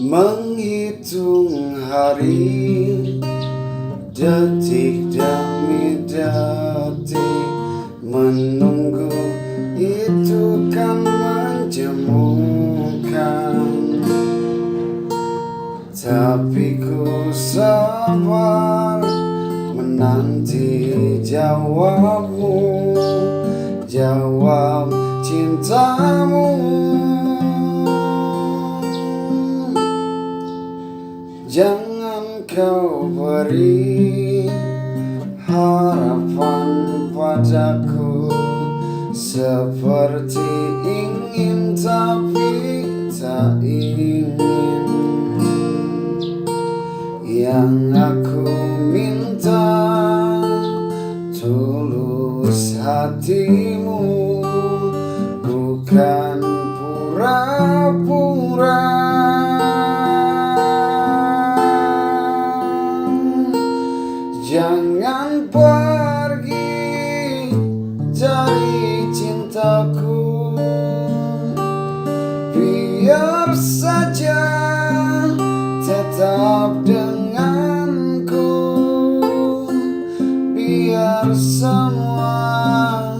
Menghitung hari, detik demi detik, menunggu itu kan menjemukan. Tapi ku sabar menanti jawabmu, jawab cintamu. Jangan kau beri harapan padaku, seperti ingin tapi tak ingin. Yang aku minta tulus hatimu, bukan pura-pura. Jangan pergi dari cintaku, biar saja tetap denganku, biar semua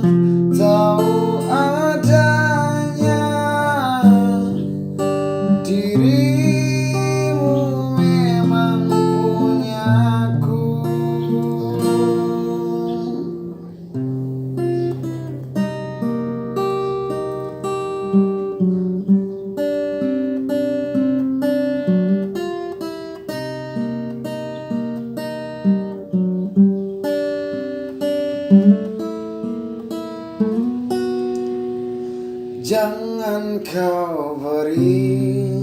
tahu adanya dirimu memang punyaku. Jangan kau beri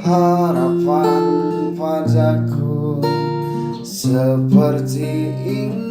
harapan padaku, seperti ingin